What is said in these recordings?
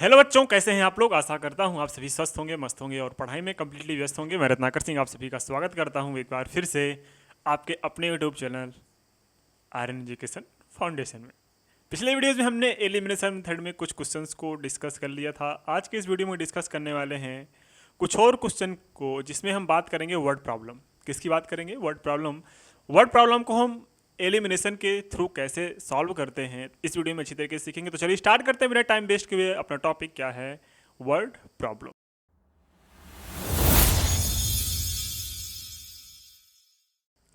Hello बच्चों, कैसे हैं आप लोग। आशा करता हूं आप सभी स्वस्थ होंगे, मस्त होंगे और पढ़ाई में कम्प्लीटली व्यस्त होंगे। मैं रत्नाकर सिंह आप सभी का स्वागत करता हूं एक बार फिर से आपके अपने YouTube channel Aryan education foundation में। पिछले वीडियोस में हमने एलिमिनेशन मेथड में कुछ क्वेश्चंस को डिस्कस कर लिया था। आज के इस वीडियो में डिस्कस करने वाले हैं कुछ और क्वेश्चन को, जिसमें हम बात करेंगे वर्ड प्रॉब्लम। किसकी बात करेंगे? Word problem. वर्ड प्रॉब्लम को हम एलिमिनेशन के थ्रू कैसे सॉल्व करते हैं, इस वीडियो में अच्छी तरीके से सीखेंगे। तो चलिए स्टार्ट करते हैं बिना टाइम वेस्ट किए। अपना टॉपिक क्या है? Word problem.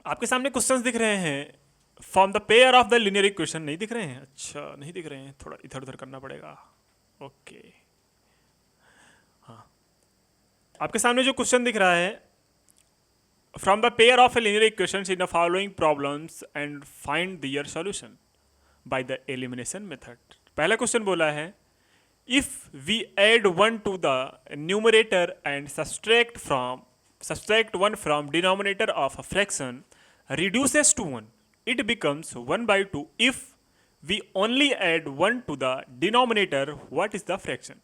आपके सामने क्वेश्चंस दिख रहे हैं। Form the pair of the linear equation. नहीं दिख रहे हैं? अच्छा, नहीं दिख रहे हैं, थोड़ा इधर उधर करना पड़ेगा। ओके, हाँ, आपके सामने जो क्वेश्चन दिख रहा है, from the pair of a linear equations in the following problems and find their solution by the elimination method. पहला क्वेश्चन बोला है, if we add 1 to the numerator and subtract 1 from denominator of a fraction reduces to 1, it becomes 1 by 2. If we only add 1 to the denominator, what is the fraction?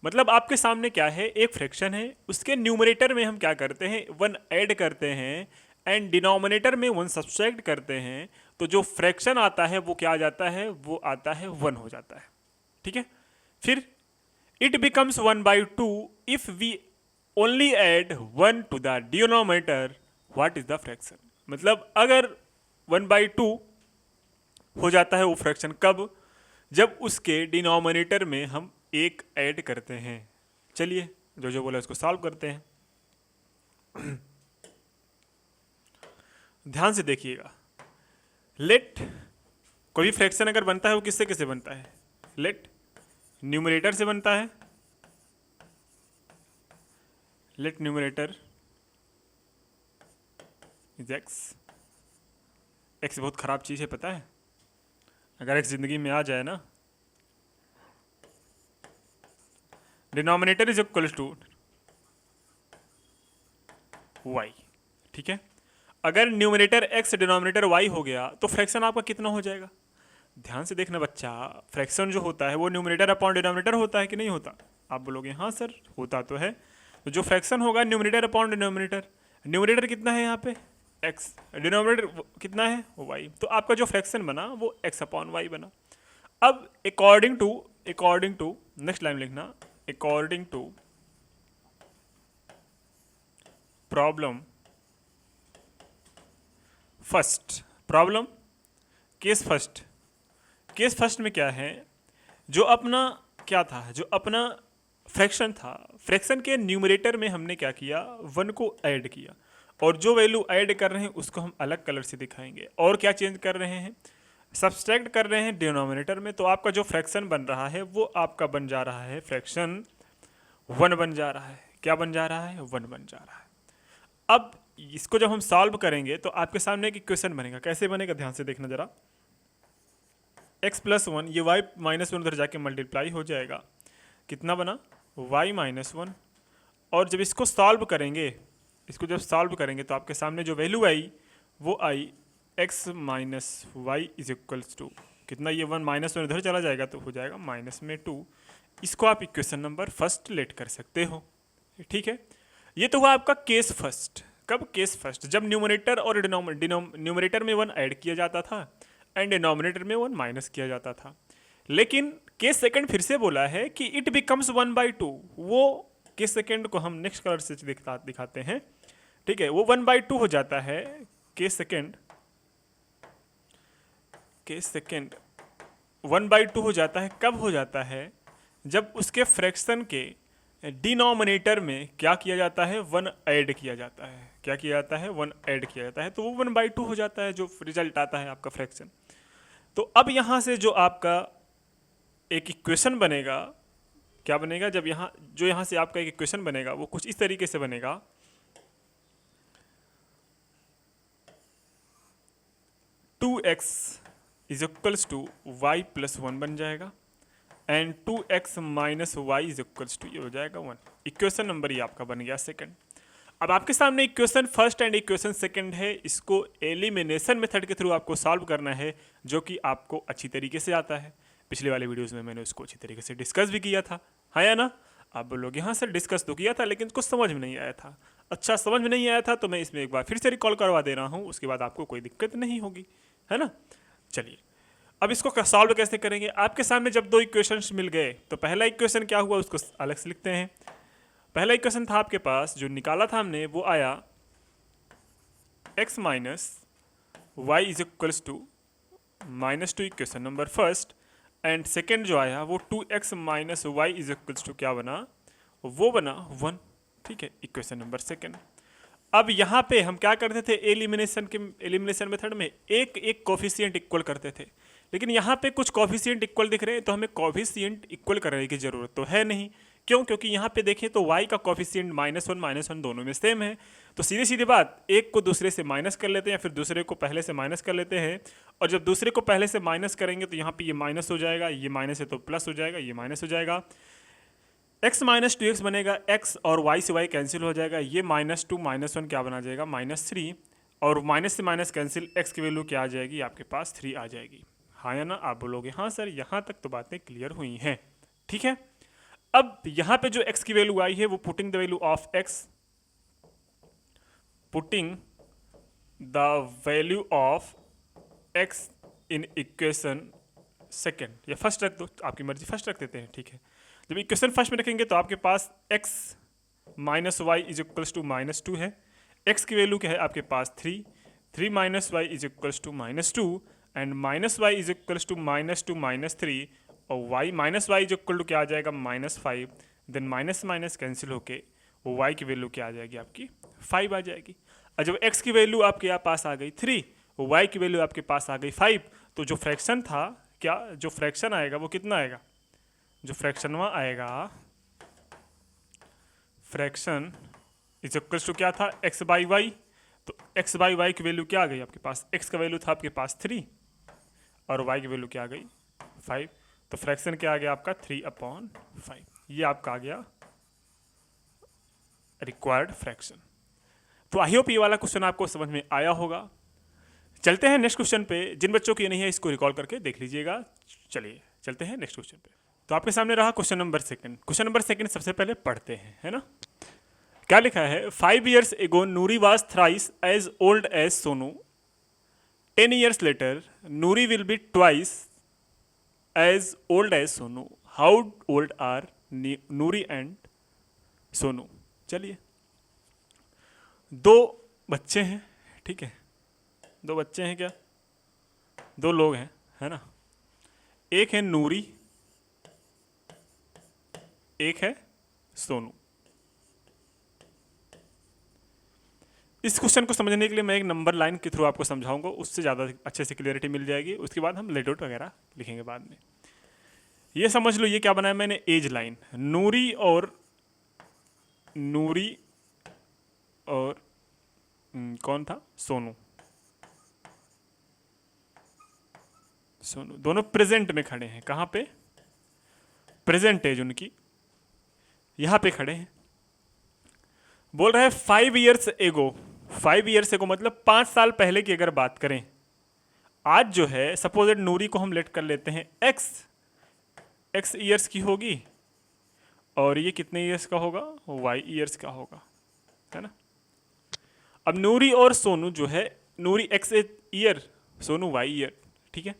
मतलब आपके सामने क्या है, एक fraction है, उसके न्यूमरेटर में हम क्या करते हैं, 1 ऐड करते हैं एंड डिनोमिनेटर में 1 सब्सट्रैक्ट करते हैं, तो जो फ्रैक्शन आता है वो क्या आ जाता है, वो आता है 1 हो जाता है। ठीक है, फिर it becomes 1 by 2 if we only add 1 to the denominator, what is the fraction. मतलब अगर 1 by 2 हो जाता है वो फ्रैक्शन कब, जब उसके डिनोमिनेटर में हम 1 ऐड करते हैं। चलिए जो बोला उसको सॉल्व करते हैं। ध्यान से देखिएगा। लेट कोई भी फ्रैक्शन अगर बनता है वो किससे किससे बनता है? लेट न्यूमरेटर से बनता है। Let numerator is x. X बहुत खराब चीज है, पता है? अगर एक्स जिंदगी में आ जाए ना, denominator is equal to y. ठीक है, अगर न्यूमरेटर एक्स डिनोमिनेटर वाई हो गया तो फ्रैक्शन आपका कितना हो जाएगा? ध्यान से देखना बच्चा, फ्रैक्शन जो होता है वो न्यूमरेटर अपॉन डिनोमिनेटर होता है कि नहीं होता? आप बोलोगे हाँ सर होता तो है। तो जो फ्रैक्शन होगा न्यूमरेटर अपॉन डिनोमिनेटर, न्यूमरेटर कितना है यहाँ पे? एक्स, डिनोमिनेटर कितना है? वाई। तो आपका जो फ्रैक्शन बना वो एक्स अपॉन वाई बना। अब अकॉर्डिंग टू नेक्स्ट लाइन लिखना, according to problem first. Problem case first. Case first में क्या है, जो अपना क्या था, जो अपना फ्रैक्शन था, फ्रैक्शन के न्यूमरेटर में हमने क्या किया, 1 को ऐड किया, और जो वैल्यू ऐड कर रहे हैं उसको हम अलग कलर से दिखाएंगे। और क्या चेंज कर रहे हैं, सब्सट्रैक्ट कर रहे हैं डिनोमिनेटर में। तो आपका जो फ्रैक्शन बन रहा है वो आपका बन जा रहा है, फ्रैक्शन 1 बन जा रहा है। क्या बन जा रहा है? 1 बन जा रहा है। अब इसको जब हम सॉल्व करेंगे तो आपके सामने एक इक्वेशन बनेगा। कैसे बनेगा, ध्यान से देखना जरा। x प्लस 1, ये y माइनस 1 उधर जाके मल्टीप्लाई हो जाएगा, कितना बना? y minus 1। और जब इसको सॉल्व करेंगे, इसको जब सॉल्व करेंगे तो आपके सामने जो वैल्यू आई वो आई x minus y is equals to कितना, ये 1 माइनस 1 उधर चला जाएगा तो हो जाएगा माइनस में 2। इसको आप इक्वेशन नंबर फर्स्ट लेट कर सकते हो। ठीक है, ये तो हुआ आपका केस फर्स्ट। कब? केस फर्स्ट, जब न्यूमरेटर और न्यूमरेटर में 1 ऐड किया जाता था एंड डिनोमिनेटर में 1 माइनस किया जाता था। लेकिन केस सेकंड फिर से बोला है कि इट बिकम्स 1 by 2। वो केस सेकंड को हम नेक्स्ट कलर से दिखाते हैं। ठीक है, वो 1 by 2 हो जाता है। केस सेकंड 1 by 2 हो जाता है। कब हो जाता है? जब उसके फ्रैक्शन के डिनोमिनेटर में क्या किया जाता है, 1 ऐड किया जाता है। क्या किया जाता है? 1 ऐड किया जाता है, तो वो 1 by 2 हो जाता है, जो रिजल्ट आता है आपका फ्रैक्शन। तो अब यहाँ से जो आपका एक इक्वेशन बनेगा, क्या बनेगा, जब यहाँ से आपका एक इक्वेशन बनेगा वो कुछ इस तरीके से बनेगा। Two x is equals to y plus 1 बन जाएगा and 2x minus y is equals to, ये हो जाएगा 1। इक्वेशन नंबर ये आपका बन गया सेकंड। अब आपके सामने equation first and equation second है, इसको एलिमिनेशन मेथड के थ्रू आपको सॉल्व करना है, जो कि आपको अच्छी तरीके से आता है। पिछले वाले वीडियोज़ में मैंने उसको अच्छी तरीके से डिस्कस भी किया था, हाँ या ना? आप बोलोगे हाँ सर डिस्कस तो किया था लेकिन कुछ समझ में नहीं आया था। अच्छा, समझ में नहीं आया था तो मैं इसमें एक बार फिर से रिकॉल करवा दे रहा हूँ, उसके बाद आपको कोई दिक्कत नहीं होगी, है ना? चलिए, अब इसको सॉल्व कैसे करेंगे? आपके सामने जब दो इक्वेशंस मिल गए तो पहला इक्वेशन क्या हुआ उसको अलग से लिखते हैं। पहला इक्वेशन था आपके पास जो निकाला था हमने, वो आया x minus y is equals to -2 equation number first, and second जो आया वो 2x minus y is equals to क्या बना, वो बना 1। ठीक है, इक्वेशन नंबर सेकेंड। अब यहाँ पे हम क्या करते थे, एलिमिनेशन मेथड में एक एक कोफिशिएंट इक्वल करते थे, लेकिन यहाँ पे कुछ कोफिशिएंट इक्वल दिख रहे हैं तो हमें कोफिशिएंट इक्वल करने की जरूरत तो है नहीं। क्यों? क्योंकि यहाँ पे देखें तो y का कोफिशिएंट -1 दोनों में सेम है, तो सीधी सीधी बात एक को दूसरे से माइनस कर लेते हैं या फिर दूसरे को पहले से माइनस कर लेते हैं, और जब दूसरे को पहले से माइनस करेंगे तो यहाँ पे ये माइनस हो जाएगा, ये माइनस है तो प्लस हो जाएगा, ये माइनस हो जाएगा, x माइनस 2x बनेगा, x और y से y कैंसिल हो जाएगा, ये -2 -1 क्या बना जाएगा -3, और माइनस से माइनस कैंसिल, x की वैल्यू क्या आ जाएगी आपके पास 3 आ जाएगी, हाँ या ना? आप बोलोगे हाँ सर, यहाँ तक तो बातें क्लियर हुई हैं। ठीक है, अब यहाँ पे जो x की वैल्यू आई है वो putting the value of x, putting the value of x in equation second या फर्स्ट रख दो, आपकी मर्जी, फर्स्ट रख देते हैं। ठीक है, जब इक्वेशन फर्स्ट में रखेंगे तो आपके पास x minus y is equals to -2 है, x की वैल्यू क्या है आपके पास 3, 3 minus y is equals to -2, and minus y is equals to -2 -3, और y minus y is equal to क्या आ जाएगा -5, देन माइनस माइनस कैंसिल होके वो y की वैल्यू क्या आ जाएगी आपकी 5 आ जाएगी। और जब x की वैल्यू आपके यहाँ पास आ गई 3, y की वैल्यू आपके पास आ गई 5, तो जो फ्रैक्शन था, क्या जो फ्रैक्शन आएगा वो कितना आएगा, जो फ्रैक्शन वहाँ आएगा, फ्रैक्शन इज इक्वल्स टू क्या था x बाई वाई, तो x बाई वाई की वैल्यू क्या आ गई आपके पास, x का वैल्यू था आपके पास 3 और y की वैल्यू क्या आ गई 5, तो फ्रैक्शन क्या आ गया आपका 3/5, ये आपका आ गया रिक्वायर्ड फ्रैक्शन। तो आई होप ये वाला क्वेश्चन आपको समझ में आया होगा। चलते हैं नेक्स्ट क्वेश्चन पे, जिन बच्चों की नहीं है इसको रिकॉल करके देख लीजिएगा। चलिए चलते हैं नेक्स्ट क्वेश्चन पे। तो आपके सामने रहा question number second. Question number second सबसे पहले पढ़ते हैं, है ना? क्या लिखा है, 5 years ago Noori was thrice as old as Sonu, 10 years later Noori will be twice as old as Sonu, how old are Noori and Sonu? चलिए, दो बच्चे हैं, ठीक है, दो बच्चे हैं, क्या दो लोग हैं, है ना? एक है नूरी, एक है सोनू। इस क्वेश्चन को समझने के लिए मैं एक नंबर लाइन के थ्रू आपको समझाऊंगा, उससे ज़्यादा अच्छे से क्लियरिटी मिल जाएगी। उसके बाद हम लेट आउट वगैरह लिखेंगे बाद में। ये समझ लो, ये क्या बनाया मैंने, एज लाइन, नूरी और कौन था, सोनू दोनों प्रेजेंट में खड़े हैं। कहाँ पे? प्रेजेंट एज उनकी यहाँ पे खड़े हैं। बोल रहे हैं 5 years एगो, 5 years एगो मतलब 5 साल पहले की अगर बात करें, आज जो है सपोज नूरी को हम लेट कर लेते हैं x ईयर्स की होगी, और ये कितने ईयर्स का होगा, y ईयर्स का होगा, है ना? अब नूरी और सोनू जो है, नूरी x year, Sonu y year, ठीक है।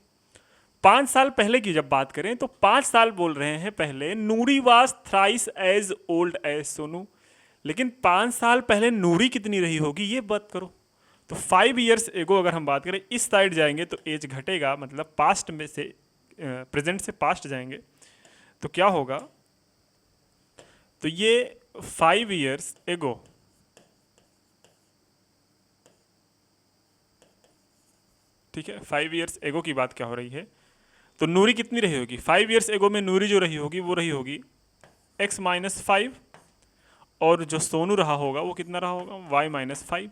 5 साल पहले की जब बात करें तो 5 साल बोल रहे हैं पहले, Noori was thrice as old as Sonu, लेकिन 5 साल पहले नूरी कितनी रही होगी ये बात करो। तो 5 years एगो अगर हम बात करें, इस साइड जाएंगे तो एज घटेगा, मतलब पास्ट में से प्रेजेंट से पास्ट जाएंगे तो क्या होगा, तो ये 5 years एगो, ठीक है, 5 years एगो की बात क्या हो रही है, तो नूरी कितनी रही होगी, 5 years एगो में नूरी जो रही होगी वो रही होगी x माइनस 5, और जो सोनू रहा होगा वो कितना रहा होगा, y माइनस 5।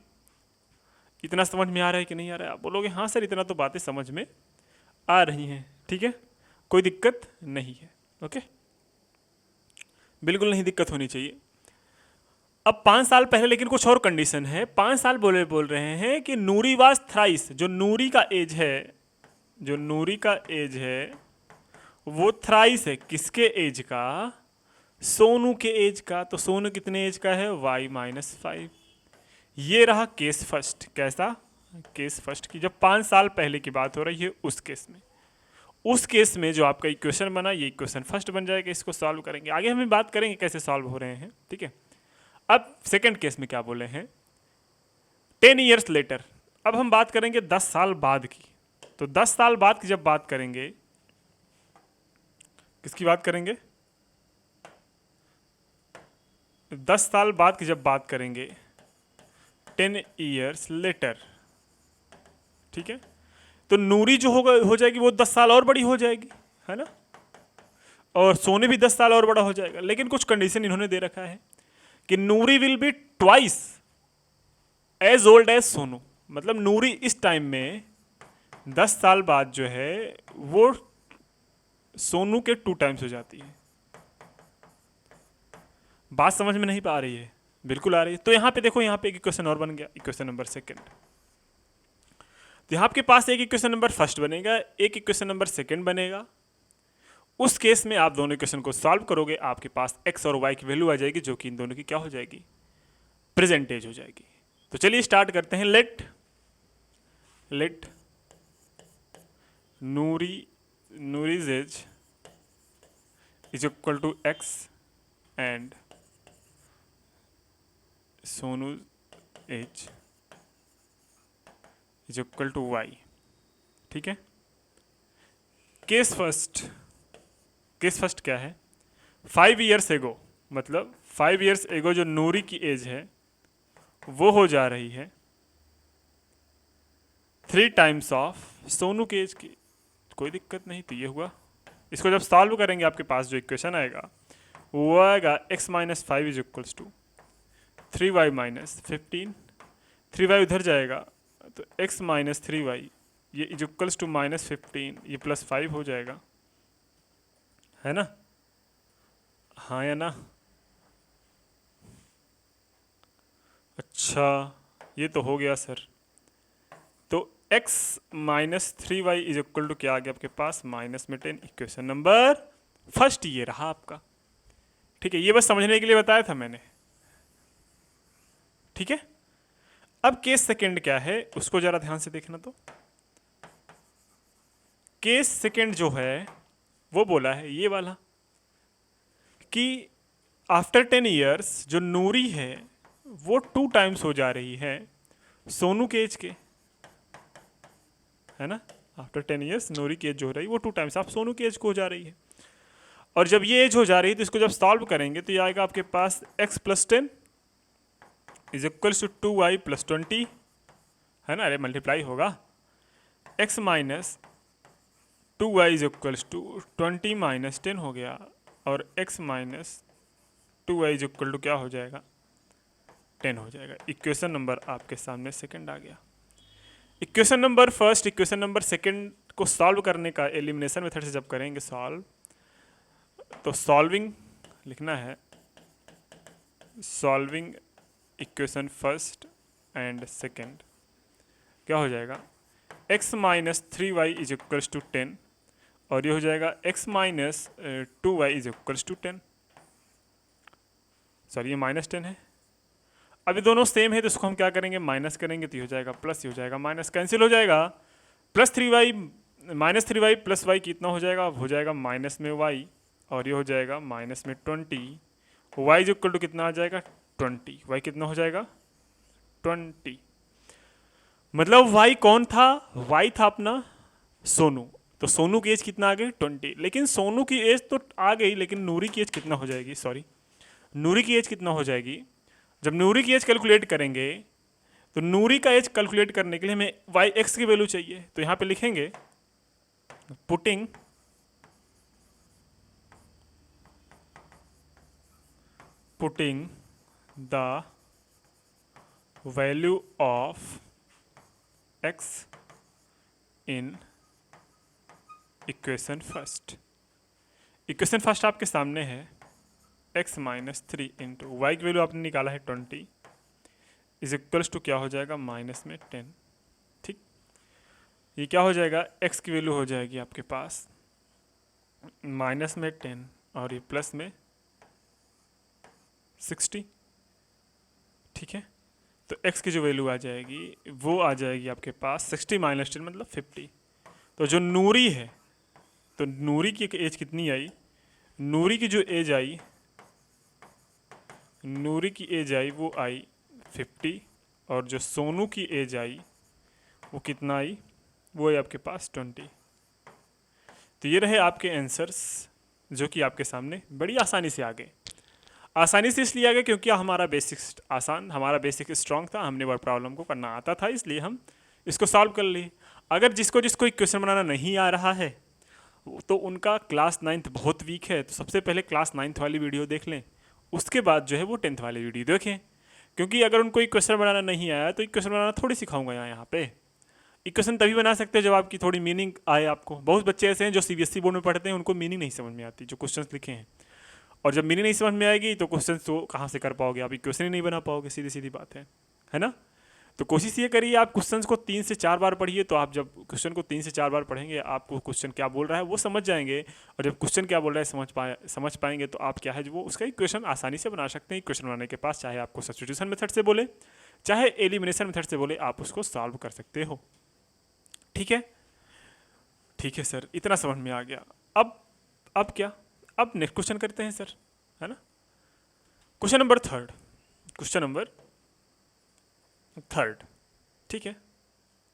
इतना समझ में आ रहा है कि नहीं आ रहा है? आप बोलोगे हाँ सर, इतना तो बातें समझ में आ रही हैं, ठीक है, कोई दिक्कत नहीं है, ओके, बिल्कुल नहीं दिक्कत होनी चाहिए। अब 5 साल पहले लेकिन कुछ और कंडीशन है। 5 साल बोल रहे हैं कि नूरी वाज थ्राइस, जो नूरी का एज है, जो नूरी का एज है वो थ्राइस है किसके एज का? सोनू के एज का। तो सोनू कितने एज का है? y-5। ये रहा केस फर्स्ट। कैसा? केस फर्स्ट की जब 5 साल पहले की बात हो रही है उस केस में। उस केस में जो आपका इक्वेशन बना ये इक्वेशन फर्स्ट बन जाएगा। इसको सॉल्व करेंगे, आगे हम बात करेंगे कैसे सॉल्व हो रहे हैं, ठीक है। अब सेकंड केस में क्या बोले हैं? 10 ईयर्स लेटर। अब हम बात करेंगे 10 साल बाद की। तो 10 साल बाद की जब बात करेंगे, किसकी बात करेंगे? 10 साल बाद की जब बात करेंगे 10 ईयर्स लेटर, ठीक है। तो नूरी जो होगा हो जाएगी वो 10 साल और बड़ी हो जाएगी, है ना। और सोने भी 10 साल और बड़ा हो जाएगा। लेकिन कुछ कंडीशन इन्होंने दे रखा है कि Noori will be twice as old as Sonu. मतलब नूरी इस टाइम में 10 साल बाद जो है वो सोनू के 2 टाइम्स हो जाती है। बात समझ में नहीं पा रही है? बिल्कुल आ रही है। तो यहाँ पे देखो, यहाँ पे एक इक्वेशन और बन गया, इक्वेशन नंबर सेकंड। तो यहाँ आपके पास एक इक्वेशन नंबर फर्स्ट बनेगा, एक इक्वेशन नंबर सेकंड बनेगा। उस केस में आप दोनों इक्वेशन को सॉल्व करोगे, आपके पास x और y की वैल्यू आ जाएगी, जो कि इन दोनों की क्या हो जाएगी? प्रेजेंटेज हो जाएगी। तो चलिए स्टार्ट करते हैं। Let Noori's age is equal to x and Sonu age is equal to y, ठीक है। केस फर्स्ट क्या है? 5 ईयर्स एगो, मतलब 5 ईयर्स एगो जो नूरी की एज है वो हो जा रही है 3 टाइम्स ऑफ सोनू की एज की। कोई दिक्कत नहीं। तो ये हुआ। इसको जब सॉल्व करेंगे आपके पास जो इक्वेशन आएगा वो आएगा x-5 is equals to 3y-15। 3y उधर जाएगा तो x-3y ये इज इक्वल्स टू -15, ये +5 हो जाएगा, है ना। हाँ या ना? अच्छा, ये तो हो गया सर। तो x-3y इज इक्वल टू क्या आ गया आपके पास? -10। इक्वेशन नंबर फर्स्ट ये रहा आपका, ठीक है। ये बस समझने के लिए बताया था मैंने, ठीक है। अब केस सेकंड क्या है उसको जरा ध्यान से देखना। तो केस सेकंड जो है वो बोला है ये वाला कि आफ्टर 10 ईयर्स जो नूरी है वो 2 टाइम्स हो जा रही है सोनू के एज के, है ना। आफ्टर 10 ईयर्स नूरी की एज जो हो रही है वो 2 टाइम्स आप सोनू की एज को हो जा रही है। और जब ये एज हो जा रही है तो इसको जब सॉल्व करेंगे तो ये आएगा आपके पास x+10 is equals to 2y + 20, है ना। अरे मल्टीप्लाई होगा। x minus 2y is equals to 20 - 10 हो गया, और x minus 2y is equal to क्या हो जाएगा? 10 हो जाएगा। इक्वेशन नंबर आपके सामने सेकंड आ गया। Equation number first equation number second को सॉल्व करने का एलिमिनेशन मेथड से जब करेंगे सॉल्व, तो सॉल्विंग लिखना है, solving equation first and second क्या हो जाएगा? x-3y इज इक्वल्स टू 10, और ये हो जाएगा x-2y is equals to 10। Sorry ये -10 है। अभी दोनों सेम है तो इसको हम क्या करेंगे? माइनस करेंगे, तो ये हो जाएगा प्लस, ये हो जाएगा माइनस, कैंसिल हो जाएगा। +3y -3y + y कितना हो जाएगा? हो जाएगा माइनस में y, और ये हो जाएगा माइनस में 20। y इज इक्वल टू कितना आ जाएगा? 20। y कितना हो जाएगा? 20। मतलब y कौन था? y था अपना सोनू। तो सोनू की एज कितना आ गई? 20। लेकिन सोनू की एज तो आ गई, लेकिन नूरी की एज कितना हो जाएगी? सॉरी, नूरी की एज कितना हो जाएगी? जब नूरी की एज कैलकुलेट करेंगे तो नूरी का एज कैलकुलेट करने के लिए हमें y(x) की वैल्यू चाहिए। तो यहाँ पे लिखेंगे putting the value of x in equation first. Equation first आपके सामने है x-3 इंटू वाई की वैल्यू आपने निकाला है 20 इज इक्वल्स टू क्या हो जाएगा? -10। ठीक, ये क्या हो जाएगा? x की वैल्यू हो जाएगी आपके पास माइनस में 10 और ये प्लस में 60, ठीक है। तो x की जो वैल्यू आ जाएगी वो आ जाएगी आपके पास 60 माइनस 10 मतलब 50। तो जो नूरी है, तो नूरी की एज कितनी आई, नूरी की जो एज आई, नूरी की एज आई वो आई 50, और जो सोनू की एज आई वो कितना आई, वो है आपके पास 20। तो ये रहे आपके आंसर्स जो कि आपके सामने बड़ी आसानी से आ गए। आसानी से इसलिए आ गए क्योंकि हमारा बेसिक स्ट्रांग था, हमने वर्ड प्रॉब्लम को करना आता था, इसलिए हम इसको सॉल्व कर लिए। अगर जिसको जिसको इक्वेशन बनाना नहीं आ रहा है तो उनका क्लास 9th बहुत वीक है, तो सबसे पहले क्लास 9th वाली वीडियो देख लें, उसके बाद जो है वो 10th वाली वीडियो देखें। क्योंकि अगर उनको इक्वेशन बनाना नहीं आया तो इक्वेशन बनाना थोड़ी सिखाऊंगा यहाँ पे। इक्वेशन तभी बना सकते हैं जब आपकी थोड़ी मीनिंग आए आपको। बहुत बच्चे ऐसे हैं जो सीबीएसई बोर्ड में पढ़ते हैं, उनको मीनिंग नहीं समझ में आती जो क्वेश्चंस लिखे हैं, और जब मीनिंग नहीं समझ में आएगी तो क्वेश्चन तो कहाँ से कर पाओगे आप, इक्वेशन ही नहीं बना पाओगे, सीधी सीधी बात है ना। तो कोशिश ये करिए आप क्वेश्चन को 3 से 4 बार पढ़िए, तो आप जब क्वेश्चन को 3 से 4 बार पढ़ेंगे आपको क्वेश्चन क्या बोल रहा है वो समझ जाएंगे, और जब क्वेश्चन क्या बोल रहा है समझ पाएंगे तो आप क्या है वो उसका इक्वेशन आसानी से बना सकते हैं। इक्वेशन बनाने के पास चाहे आपको सब्स्टिट्यूशन मेथड से बोले चाहे एलिमिनेशन मेथड से बोले, आप उसको सॉल्व कर सकते हो। ठीक है, ठीक है सर, इतना समझ में आ गया। अब क्या, अब नेक्स्ट क्वेश्चन करते हैं सर, है ना। क्वेश्चन नंबर थर्ड, ठीक है,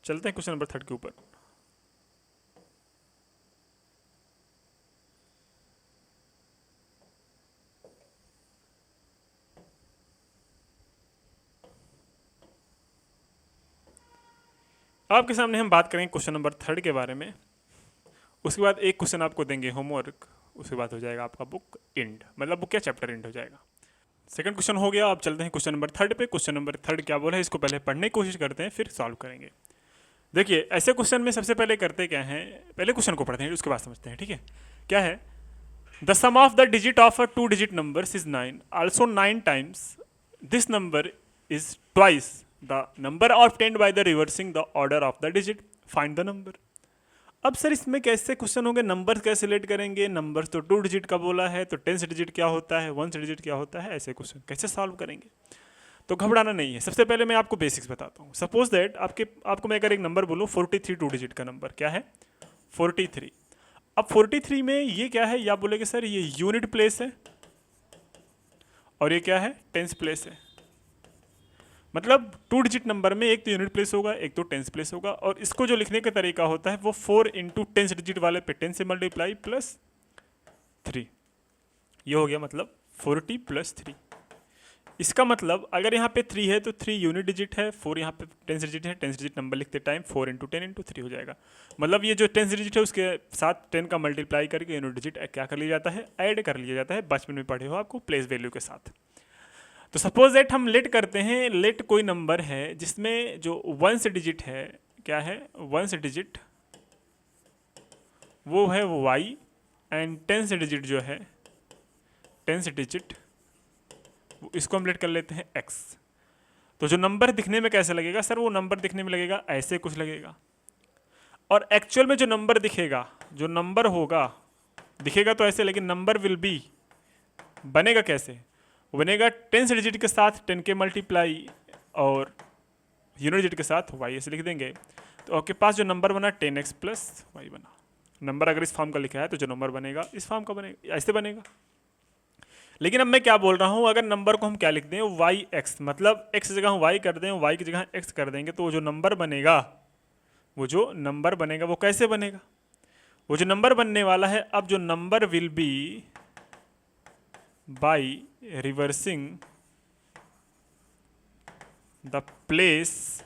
चलते हैं क्वेश्चन नंबर 3 के ऊपर। आपके सामने हम बात करेंगे क्वेश्चन नंबर 3 के बारे में, उसके बाद एक क्वेश्चन आपको देंगे होमवर्क, उसके बाद हो जाएगा आपका बुक एंड, मतलब बुक या चैप्टर एंड हो जाएगा। सेकंड क्वेश्चन हो गया, अब चलते हैं क्वेश्चन नंबर 3 पे। क्वेश्चन नंबर 3 क्या बोला है इसको पहले पढ़ने की कोशिश करते हैं, फिर सॉल्व करेंगे। देखिए ऐसे क्वेश्चन में सबसे पहले करते क्या हैं, पहले क्वेश्चन को पढ़ते हैं उसके बाद समझते हैं, ठीक है। क्या है, the sum of the digit of a 2 digit number is 9, also 9 times this number is twice the number obtained by the reversing the order of the digit, find the number. अब सर इसमें कैसे question होंगे, number कैसे late करेंगे, number तो 2 digit का बोला है, तो 10 डिजिट क्या होता है, 1 डिजिट क्या होता है, ऐसे क्वेश्चन कैसे सॉल्व करेंगे। तो घबराना नहीं है, सबसे पहले मैं आपको बेसिक्स बताता हूँ। सपोज दैट आपको मैं अगर एक नंबर बोलूँ 43 2 डिजिट का नंबर, क्या है 43। अब 43 में ये क्या है, या बोलेगे सर ये यूनिट प्लेस है, और ये क्या है टेंस प्लेस है। मतलब 2 डिजिट नंबर में एक तो यूनिट प्लेस होगा, एक तो टेंस प्लेस होगा, और इसको जो लिखने का तरीका होता है वो 4 इंटू 10 डिजिट वाले पे 10 से मल्टीप्लाई प्लस 3, ये हो गया मतलब 40 प्लस 3। इसका मतलब अगर यहाँ पे 3 है तो 3 यूनिट डिजिट है, 4 यहाँ पे 10 डिजिट है, 10 डिजिट नंबर लिखते टाइम 4 इंटू 10 इंटू 3 हो जाएगा। मतलब ये जो 10 डिजिट है उसके साथ 10 का मल्टीप्लाई करके यूनिट डिजिट क्या कर लिया जाता है, ऐड कर लिया जाता है। बचपन में पढ़े हो आपको प्लेस वैल्यू के साथ। तो सपोज दैट हम लेट करते हैं, लेट कोई नंबर है जिसमें जो 1 डिजिट है, क्या है 1 डिजिट वो है वो y, एंड 10 डिजिट जो है 10 डिजिट इसको हम लेट कर लेते हैं x। तो जो नंबर दिखने में कैसे लगेगा सर, वो नंबर दिखने में लगेगा ऐसे कुछ लगेगा, और एक्चुअल में जो नंबर दिखेगा, जो नंबर होगा दिखेगा तो ऐसे, लेकिन नंबर विल बी बनेगा कैसे, बनेगा 10 डिजिट के साथ 10 के मल्टीप्लाई और यूनिट डिजिट के साथ y, ऐसे लिख देंगे। तो आपके पास जो नंबर बना 10x प्लस y बना। नंबर अगर इस फॉर्म का लिखा है तो जो नंबर बनेगा इस फॉर्म का बनेगा, ऐसे बनेगा। लेकिन अब मैं क्या बोल रहा हूँ, अगर नंबर को हम क्या लिख दें yx, मतलब x की जगह हम y कर दें, y की जगह x कर देंगे, तो वो जो नंबर बनेगा वो कैसे बनेगा, वो जो नंबर बनने वाला है, अब जो number will be by reversing the place,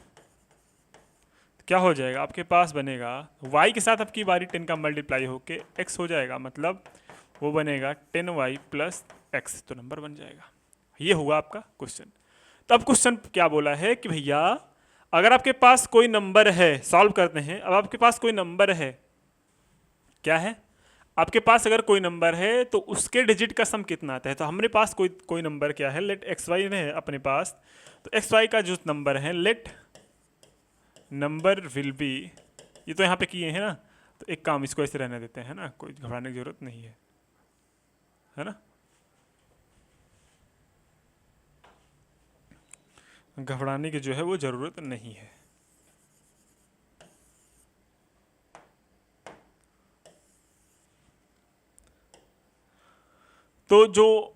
क्या हो जाएगा आपके पास बनेगा y के साथ आपकी बारी 10 का मल्टीप्लाई होके x हो जाएगा, मतलब वो बनेगा 10y प्लस x, तो नंबर बन जाएगा। ये हुआ आपका क्वेश्चन। तो अब क्वेश्चन क्या बोला है कि भैया अगर आपके पास कोई नंबर है, सॉल्व करते हैं। अब आपके पास कोई नंबर है, क्या है आपके पास अगर कोई नंबर है तो उसके डिजिट का सम कितना आता है। तो हमारे पास कोई नंबर क्या है, लेट एक्स वाई है अपने पास, तो एक्स वाई का जो नंबर है, लेट नंबर विल बी, ये तो यहाँ पे किए हैं ना, तो तो एक काम, इसको ऐसे रहने देते हैं ना, कोई घबराने की जरूरत नहीं है ना, घबराने की जो है वो ज़रूरत नहीं है। तो जो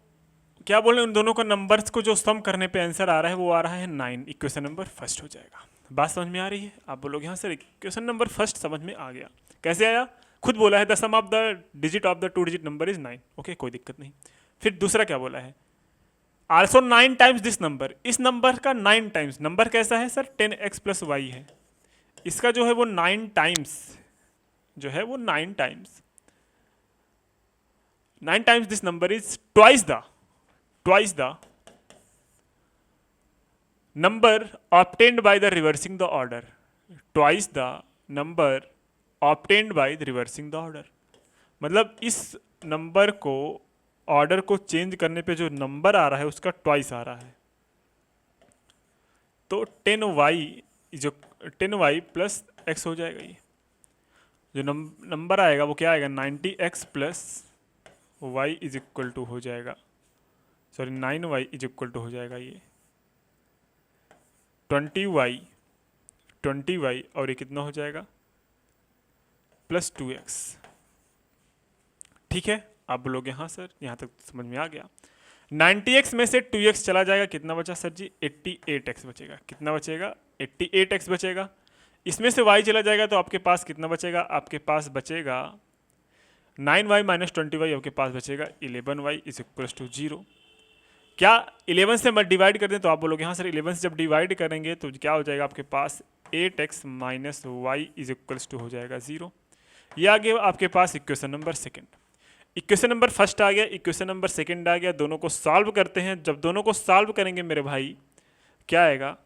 क्या बोले, उन दोनों को नंबर्स को जो सम करने पे आंसर आ रहा है वो आ रहा है 9, इक्वेशन नंबर फर्स्ट हो जाएगा। बात समझ में आ रही है? आप बोलोगे हाँ सर इक्वेशन नंबर फर्स्ट समझ में आ गया। कैसे आया? खुद बोला है the sum of the digit of the 2 digit number is 9। Okay, कोई दिक्कत नहीं। फिर दूसरा क्या बोला है? आल्सो 9 टाइम्स दिस नंबर, इस नंबर का 9 टाइम्स। नंबर कैसा है सर? 10x प्लस वाई है। इसका जो है वो 9 टाइम्स, जो है वो 9 times, 9 times this number is twice the number obtained by the reversing the order, twice the number obtained by the reversing the order। मतलब इस नंबर को, ऑर्डर को चेंज करने पे जो नंबर आ रहा है उसका ट्वाइस आ रहा है। तो 10y प्लस x हो जाएगा। ये जो नंबर आएगा वो क्या आएगा? 90x plus y is equal to हो जाएगा, sorry 9y is equal to हो जाएगा ये 20y और ये कितना हो जाएगा? Plus 2x। ठीक है, आप बोलोगे हाँ सर यहाँ तक समझ में आ गया। 90x में से 2x चला जाएगा, कितना बचा सर जी? 88x बचेगा। कितना बचेगा? 88x बचेगा। इसमें से y चला जाएगा तो आपके पास कितना बचेगा? आपके पास बचेगा 9y माइनस 20y, आपके पास बचेगा 11y इज इक्वल टू 0। क्या 11 से मत डिवाइड कर दें? तो आप बोलोगे हाँ सर 11 से जब डिवाइड करेंगे तो क्या हो जाएगा आपके पास? 8x minus y is equals to हो जाएगा 0। ये आ गया आपके पास equation number second. Equation number first आ गया, इक्वेशन नंबर सेकंड आ गया। दोनों को सॉल्व करते हैं। जब दोनों को सॉल्व करेंगे मेरे भाई क्या आएगा?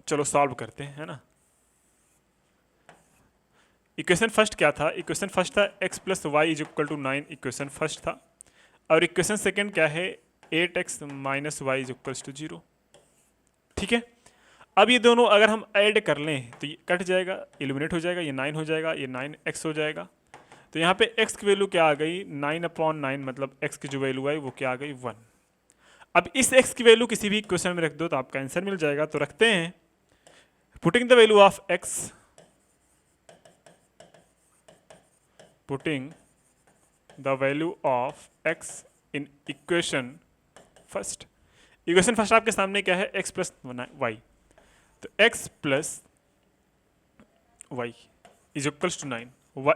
चलो सॉल्व करते हैं, है ना। इक्वेशन फर्स्ट क्या था? इक्वेशन फर्स्ट था x plus y is equal to 9, equation first था। और इक्वेशन सेकंड क्या है? 8x minus y is equals to 0। ठीक है, अब ये दोनों अगर हम ऐड कर लें तो ये कट जाएगा, एलिमिनेट हो जाएगा, ये 9 हो जाएगा, ये 9x हो जाएगा। तो यहाँ पे x की वैल्यू क्या आ गई? 9/9, मतलब x की जो वैल्यू आई वो क्या आ गई? 1। अब इस x की वैल्यू किसी भी इक्वेशन में रख दो तो आपका आंसर मिल जाएगा। तो रखते हैं, putting the value of x, putting the value of x in equation first। Equation first आपके सामने क्या है? x plus y. तो x plus y is equals to 9।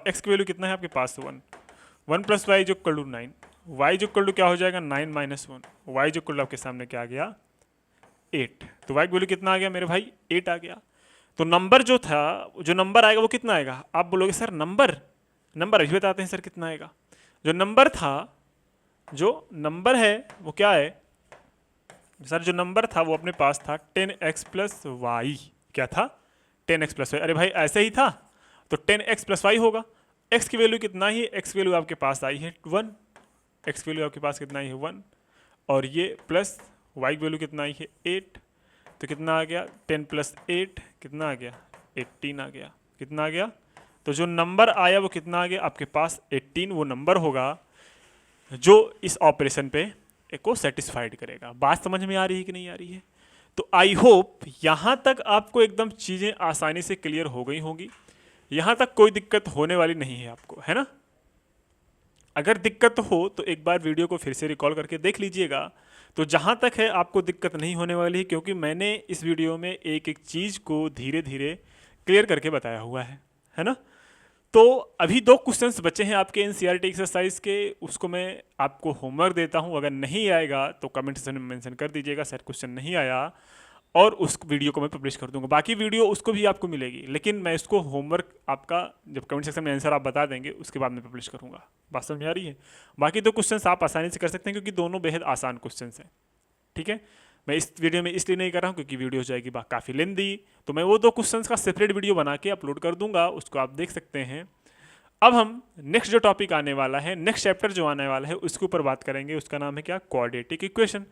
x की वैल्यू कितना है आपके पास? 1 plus y is equal to 9। y is equal to क्या हो जाएगा? 9 minus 1। y is equal to आपके सामने क्या आ गया? 8। तो y की वैल्यू कितना आ गया मेरे भाई? 8 आ गया। तो नंबर जो था, जो नंबर आएगा वो कितना आएगा? आप बोलोगे सर नंबर अभी बताते हैं सर कितना आएगा। जो नंबर था, जो नंबर है वो क्या है सर? जो नंबर था वो अपने पास था 10x प्लस वाई। क्या था? 10x plus Y. अरे भाई ऐसे ही था तो 10x प्लस वाई होगा। x की वैल्यू कितना ही? x की वैल्यू आपके पास आई है 1। x की वैल्यू आपके पास कितना आई है? 1। और ये प्लस y की वैल्यू कितना आई है? 8। तो कितना आ गया? 10 प्लस 8 कितना आ गया? 18 आ गया। कितना आ गया? तो जो नंबर आया वो कितना आ गया आपके पास? 18 वो नंबर होगा जो इस ऑपरेशन पे को सेटिस्फाइड करेगा। बात समझ में आ रही है कि नहीं आ रही है? तो आई होप यहाँ तक आपको एकदम चीज़ें आसानी से क्लियर हो गई होंगी। यहाँ तक कोई दिक्कत होने वाली नहीं है आपको, है ना। अगर दिक्कत हो तो एक बार वीडियो को फिर से रिकॉल करके देख लीजिएगा। तो जहाँ तक है आपको दिक्कत नहीं होने वाली है, क्योंकि मैंने इस वीडियो में एक एक चीज़ को धीरे धीरे क्लियर करके बताया हुआ है ना। तो अभी 2 क्वेश्चंस बचे हैं आपके एनसीईआरटी एक्सरसाइज के, उसको मैं आपको होमवर्क देता हूं। अगर नहीं आएगा तो कमेंट सेक्शन में मेंशन कर दीजिएगा सर क्वेश्चन नहीं आया, और उस वीडियो को मैं पब्लिश कर दूंगा। बाकी वीडियो उसको भी आपको मिलेगी, लेकिन मैं इसको होमवर्क आपका जब कमेंट सेक्शन में आंसर आप बता देंगे उसके बाद मैं पब्लिश करूँगा। बात समझ में आ रही है? बाकी 2 क्वेश्चन आप आसानी से कर सकते हैं क्योंकि दोनों बेहद आसान क्वेश्चन हैं। ठीक है, मैं इस वीडियो में इसलिए नहीं कर रहा हूँ क्योंकि वीडियो हो जाएगी काफ़ी लेंदी, तो मैं वो 2 क्वेश्चंस का सेपरेट वीडियो बना के अपलोड कर दूंगा, उसको आप देख सकते हैं। अब हम नेक्स्ट जो टॉपिक आने वाला है, नेक्स्ट चैप्टर जो आने वाला है उसके ऊपर बात करेंगे। उसका नाम है क्या? Quadratic equation.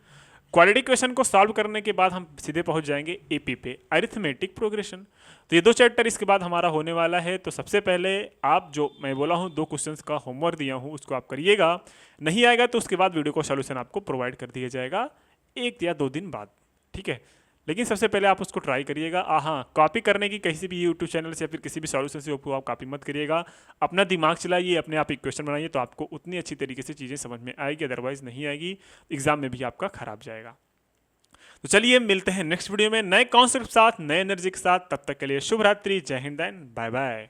क्वालिटी इक्वेशन को सॉल्व करने के बाद हम सीधे पहुंच जाएंगे एपी पे, अरिथमेटिक प्रोग्रेशन। तो ये 2 चैप्टर इसके बाद हमारा होने वाला है। तो सबसे पहले आप जो मैं बोला हूँ 2 क्वेश्चंस का होमवर्क दिया हूँ उसको आप करिएगा, नहीं आएगा तो उसके बाद वीडियो को सॉल्यूशन आपको प्रोवाइड कर दिया जाएगा 1 या 2 दिन बाद, ठीक है। लेकिन सबसे पहले आप उसको ट्राई करिएगा। हाँ, कॉपी करने की किसी भी यूट्यूब चैनल से या फिर किसी भी सॉल्यूशन से आप कॉपी मत करिएगा। अपना दिमाग चलाइए, अपने आप इक्वेशन बनाइए, तो आपको उतनी अच्छी तरीके से चीज़ें समझ में आएगी, अदरवाइज नहीं आएगी, एग्जाम में भी आपका खराब जाएगा। तो चलिए मिलते हैं नेक्स्ट वीडियो में नए कॉन्सेप्ट के साथ, नए एनर्जी के साथ। तब तक के लिए शुभ रात्रि, जय हिंद एंड बाय बाय।